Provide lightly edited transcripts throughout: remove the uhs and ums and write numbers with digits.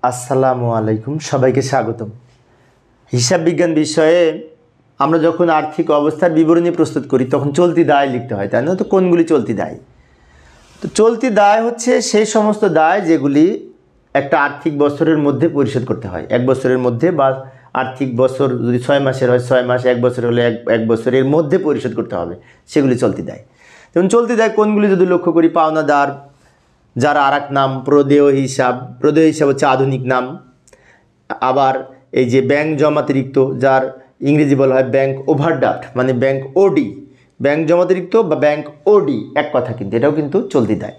আসসালামু আলাইকুম, সবাইকে স্বাগতম। হিসাব বিজ্ঞান বিষয়ে আমরা যখন আর্থিক অবস্থার বিবরণী প্রস্তুত করি তখন চলতি দায় লিখতে হয়, তাই না? তো কোনগুলি চলতি দায়? তো চলতি দায় হচ্ছে সেই সমস্ত দায় যেগুলি একটা আর্থিক বছরের মধ্যে পরিশোধ করতে হয়, এক বছরের মধ্যে, বা আর্থিক বছর যদি 6 মাসের হয় 6 মাস, এক বছর হলে এক বছরের মধ্যে পরিশোধ করতে হবে, সেগুলি চলতি দায়। যেমন চলতি দায় কোনগুলি যদি লক্ষ্য করি, পাওনাদার, যার আর এক নাম প্রদেয় হিসাব। প্রদেয় হিসাব হচ্ছে আধুনিক নাম। আবার এই যে ব্যাংক জমাতিরিক্ত, যার ইংরেজি বলা হয় ব্যাংক ওভারড্রাফট, মানে ব্যাংক ওডি। ব্যাংক জমাতিরিক্ত বা ব্যাংক ওডি এক কথা, কিন্তু এটাও কিন্তু চলতি দায়।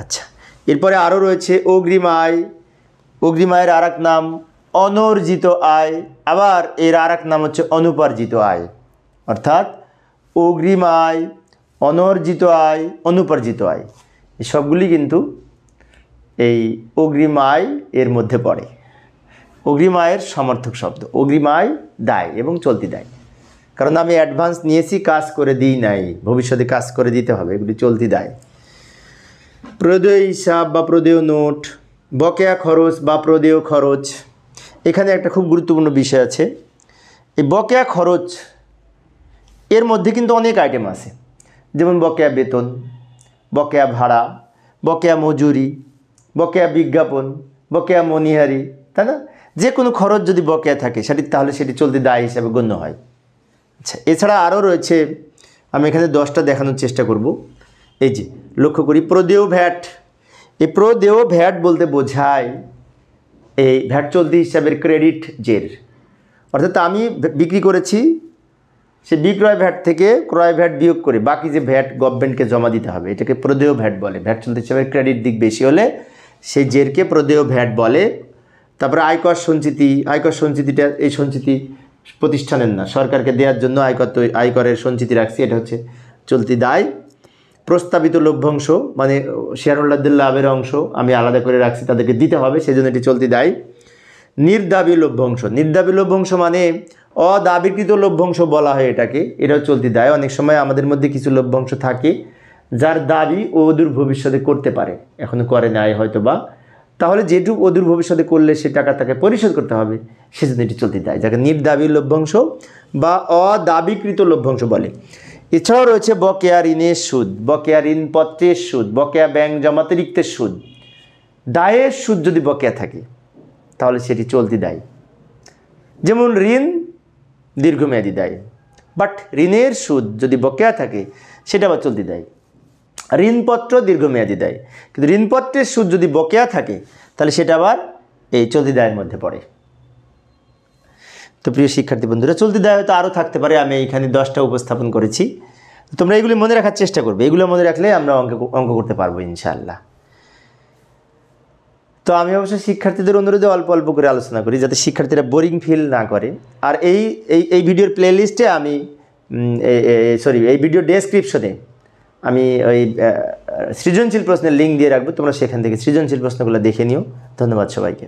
আচ্ছা, এরপরে আরও রয়েছে অগ্রিম আয়। অগ্রিম আয়ের আর এক নাম অনর্জিত আয়। আবার এর আর এক নাম হচ্ছে অনুপার্জিত আয়। অর্থাৎ অগ্রিম আয়, অনর্জিত আয়, অনুপার্জিত আয়, এই সবগুলি কিন্তু এই অগ্রিম আয় এর মধ্যে পড়ে। অগ্রিম আয়ের সমর্থক শব্দ অগ্রিম আয়, দায় এবং চলতি দায়। কারণ আমি অ্যাডভান্স নিয়েছি, কাজ করে দিই নাই, ভবিষ্যতে কাজ করে দিতে হবে, এগুলি চলতি দায়। প্রদেয় হিসাব বা প্রদেয় নোট, বকেয়া খরচ বা প্রদেয় খরচ। এখানে একটা খুব গুরুত্বপূর্ণ বিষয় আছে। এই বকেয়া খরচ এর মধ্যে কিন্তু অনেক আইটেম আছে, যেমন বকেয়া বেতন, বকেয়া ভাড়া, বকেয়া মজুরি, বকেয়া বিজ্ঞাপন, বকেয়া মনিহারি, তাই না? যে কোনো খরচ যদি বকেয়া থাকে তাহলে সেটি চলতি দায় হিসাবে গণ্য হয়। আচ্ছা, এছাড়া আরও রয়েছে, আমি এখানে 10টা দেখানোর চেষ্টা করব। এই যে লক্ষ্য করি প্রদেয় ভ্যাট। এই প্রদেয় ভ্যাট বলতে বোঝায় এই ভ্যাট চলতি হিসাবের ক্রেডিট জের। অর্থাৎ আমি বিক্রি করেছি, সে বিক্রয় ভ্যাট থেকে ক্রয় ভ্যাট বিয়োগ করে বাকি যে ভ্যাট গভর্নমেন্টকে জমা দিতে হবে, এটাকে প্রদেয় ভ্যাট বলে। ভ্যাট চলতি হিসাবে ক্রেডিট দিক বেশি হলে সেই জেরকে প্রদেয় ভ্যাট বলে। তারপরে আয়কর সঞ্চিতি। আয়কর সঞ্চিতিটা এই সঞ্চিতি প্রতিষ্ঠানের না, সরকারকে দেওয়ার জন্য আয়করের সঞ্চিতি রাখছি, এটা হচ্ছে চলতি দায়। প্রস্তাবিত লভ্যাংশ, মানে শেয়ার হোল্ডারদের লাভের অংশ আমি আলাদা করে রাখছি, তাদেরকে দিতে হবে, সেজন্য এটি চলতি দায়। নির্দাবী লভ্যাংশ। নির্দাবী লভ্যাংশ মানে অদাবিকৃত লভ্যাংশ বলা হয় এটাকে, এটাও চলতি দায়। অনেক সময় আমাদের মধ্যে কিছু লভ্যাংশ থাকে যার দাবি অদূর ভবিষ্যতে করতে পারে, এখনও করে নাই হয়তো বা, তাহলে যেটুকু অদূর ভবিষ্যতে করলে সে টাকা তাকে পরিশোধ করতে হবে, সেজন্য এটি চলতি দায়, যাকে নির্দাবী লভ্যাংশ বা অদাবিকৃত লভ্যাংশ বলে। এছাড়াও রয়েছে বকেয়া ঋণের সুদ, বকেয়া ঋণপত্রের সুদ, বকেয়া ব্যাংক জমাতিরিক্তের সুদ। দায়ের সুদ যদি বকেয়া থাকে তাহলে সেটি চলতি দায়। যেমন ঋণ দীর্ঘমেয়াদী দায়, বাট ঋণের সুদ যদি বকেয়া থাকে সেটা আবার চলতি দায়। ঋণপত্র দীর্ঘমেয়াদী দায়, কিন্তু ঋণপত্রের সুদ যদি বকেয়া থাকে তাহলে সেটা আবার এই চলতি দায়ের মধ্যে পড়ে। তো প্রিয় শিক্ষার্থী বন্ধুরা, চলতি দায় হয়তো আরও থাকতে পারে, আমি এখানে 10টা উপস্থাপন করেছি। তোমরা এগুলি মনে রাখার চেষ্টা করবে, এগুলো মনে রাখলে আমরা অঙ্ক করতে পারবো ইনশাআল্লাহ। তো আমি অবশ্যই শিক্ষার্থীদের অনুরোধে অল্প অল্প করে আলোচনা করি, যাতে শিক্ষার্থীরা বোরিং ফিল না করে। আর এই ভিডিওর প্লে লিস্টে আমি এই ভিডিও ডেসক্রিপশনে আমি ওই সৃজনশীল প্রশ্নের লিঙ্ক দিয়ে রাখবো, তোমরা সেখান থেকে সৃজনশীল প্রশ্নগুলো দেখে নিও। ধন্যবাদ সবাইকে।